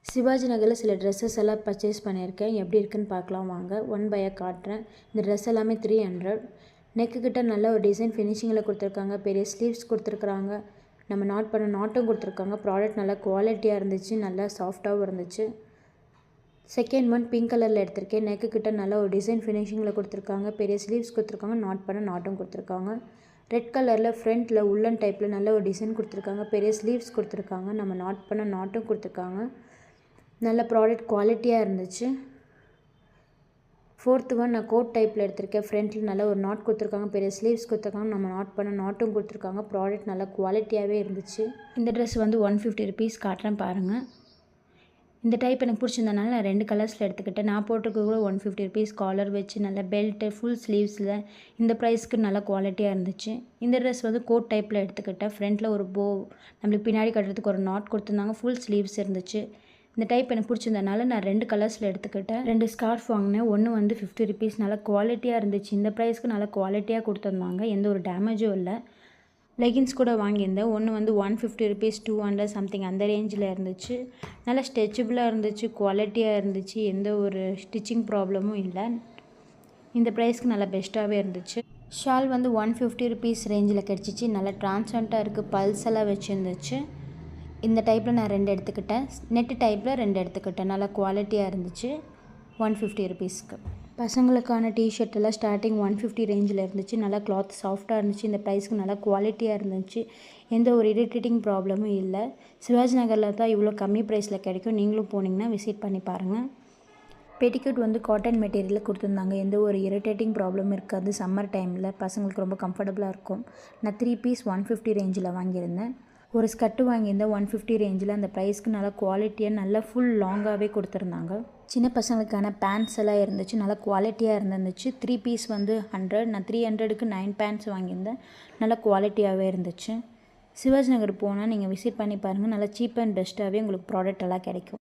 சிவாஜி நகரில் சில ட்ரெஸ்ஸஸ் எல்லாம் பர்ச்சேஸ் பண்ணியிருக்கேன். எப்படி இருக்குன்னு பார்க்கலாம் வாங்க. ஒன் பையாக காட்டுறேன். இந்த ட்ரெஸ் எல்லாமே 300. நெக்கு கிட்ட நல்ல ஒரு டிசைன் ஃபினிஷிங்கில் கொடுத்துருக்காங்க. பெரிய ஸ்லீவ்ஸ் கொடுத்துருக்குறாங்க. நம்ம நாட் பண்ண நாட்டும் கொடுத்துருக்காங்க. ப்ராடக்ட் நல்லா குவாலிட்டியாக இருந்துச்சு, நல்லா சாஃப்டாகவும் இருந்துச்சு. செகண்ட் ஒன் பிங்க் கலரில் எடுத்திருக்கேன். நெக்கு கிட்ட நல்ல ஒரு டிசைன் ஃபினிஷிங்கில் கொடுத்துருக்காங்க. பெரிய ஸ்லீவ்ஸ் கொடுத்துருக்காங்க. நாட் பண்ண நாட்டும் கொடுத்துருக்காங்க. ரெட் கலரில் ஃப்ரண்ட்டில் உள்ளன் டைப்பில் நல்ல ஒரு டிசைன் கொடுத்துருக்காங்க. பெரிய ஸ்லீவ்ஸ் கொடுத்துருக்காங்க. நம்ம நாட் பண்ண நாட்டும் கொடுத்துருக்காங்க. நல்ல ப்ராடக்ட் குவாலிட்டியாக இருந்துச்சு. ஃபோர்த்து ஒன் நான் கோட் டைப்பில் எடுத்திருக்கேன். ஃப்ரண்ட்டில் நல்ல ஒரு நாட் கொடுத்துருக்காங்க. பெரிய ஸ்லீவ்ஸ் கொடுத்துருக்காங்க. நம்ம நாட் பண்ண நாட்டும் கொடுத்துருக்காங்க. ப்ராடக்ட் நல்லா குவாலிட்டியாகவே இருந்துச்சு. இந்த ட்ரெஸ் வந்து 150 ருபீஸ் காட்டுறேன் பாருங்கள். இந்த டைப் எனக்கு பிடிச்சிருந்தனால நான் 2 கலர்ஸில் எடுத்துக்கிட்டேன். நான் போட்டிருக்கிறது கூட 150 ருபீஸ். காலர் வச்சு நல்ல பெல்ட்டு ஃபுல் ஸ்லீவ்ஸில் இந்த ப்ரைஸ்க்கு நல்லா குவாலிட்டியாக இருந்துச்சு. இந்த ட்ரெஸ் வந்து கோட் டைப்பில் எடுத்துக்கிட்டேன். ஃப்ரண்ட்டில் ஒரு போ நம்மளுக்கு பின்னாடி கட்டுறதுக்கு ஒரு நாட் கொடுத்துருந்தாங்க. ஃபுல் ஸ்லீவ்ஸ் இருந்துச்சு. இந்த டைப் எனக்கு பிடிச்சிருந்தனால நான் 2 கலர்ஸில் எடுத்துக்கிட்டேன். 2 ஸ்கார்ஃப் வாங்கினேன். ஒன்று வந்து 50 ருபீஸ். நல்லா குவாலிட்டியாக இருந்துச்சு. இந்த ப்ரைஸ்க்கு நல்லா குவாலிட்டியாக கொடுத்துருந்தாங்க. எந்த ஒரு டேமேஜும் இல்லை. லெகின்ஸ் கூட வாங்கியிருந்தேன். ஒன்று வந்து 150 ருபீஸ் 200 சம்திங் அந்த ரேஞ்சில் இருந்துச்சு. நல்லா ஸ்ட்ரெச்சபிளாக இருந்துச்சு, குவாலிட்டியாக இருந்துச்சு. எந்த ஒரு ஸ்டிச்சிங் ப்ராப்ளமும் இல்லை. இந்த ப்ரைஸ்க்கு நல்லா பெஸ்ட்டாகவே இருந்துச்சு. ஷால் வந்து 150 ருபீஸ் ரேஞ்சில் கிடச்சிச்சு. நல்லா ட்ரான்ஸ்பரண்ட்டாக இருக்குது. பல்ஸ் எல்லாம் வச்சுருந்துச்சு. இந்த டைப்பில் நான் 2 எடுத்துக்கிட்டேன். நெட்டு டைப்பில் 2 எடுத்துக்கிட்டேன். நல்லா குவாலிட்டியாக இருந்துச்சு. 150 ருபீஸ்க்கு. பசங்களுக்கான டிஷர்ட் எல்லாம் ஸ்டார்டிங் 150 ரேஞ்சில் இருந்துச்சு. நல்லா கிளாத் சாஃப்டாக இருந்துச்சு. இந்த ப்ரைஸ்க்கு நல்லா குவாலிட்டியாக இருந்துச்சு. எந்த ஒரு இரிட்டேட்டிங் ப்ராப்ளமும் இல்லை. சிவாஜி நகரில் தான் இவ்வளோ கம்மி ப்ரைஸில் கிடைக்கும். நீங்களும் போனீங்கன்னா விசிட் பண்ணி பாருங்கள். பெட்டிக்கோட் வந்து காட்டன் மெட்டீரியலில் கொடுத்துருந்தாங்க. எந்த ஒரு இரிட்டேட்டிங் ப்ராப்ளமும் இருக்காது. சம்மர் டைமில் பசங்களுக்கு ரொம்ப கம்ஃபர்டபுளாக இருக்கும். நான் 3 பீஸ் 150 ரேஞ்சில் வாங்கியிருந்தேன். ஒரு ஸ்கர்ட்டு வாங்கியிருந்தேன் 150 ரேஞ்சில். அந்த ப்ரைஸ்க்கு நல்லா குவாலிட்டியாக நல்லா ஃபுல் லாங்காகவே கொடுத்துருந்தாங்க. சின்ன பசங்களுக்கான பேண்ட்ஸ் எல்லாம் இருந்துச்சு. நல்லா குவாலிட்டியாக இருந்துச்சு. 3 பீஸ் வந்து 100. நான் 300க்கு 9 பேண்ட்ஸ் வாங்கியிருந்தேன். நல்லா குவாலிட்டியாகவே இருந்துச்சு. சிவாஜி நகர் போனால் நீங்கள் விசிட் பண்ணி பாருங்கள். நல்லா சீப் அண்ட் பெஸ்ட்டாகவே உங்களுக்கு ப்ராடக்ட் எல்லாம் கிடைக்கும்.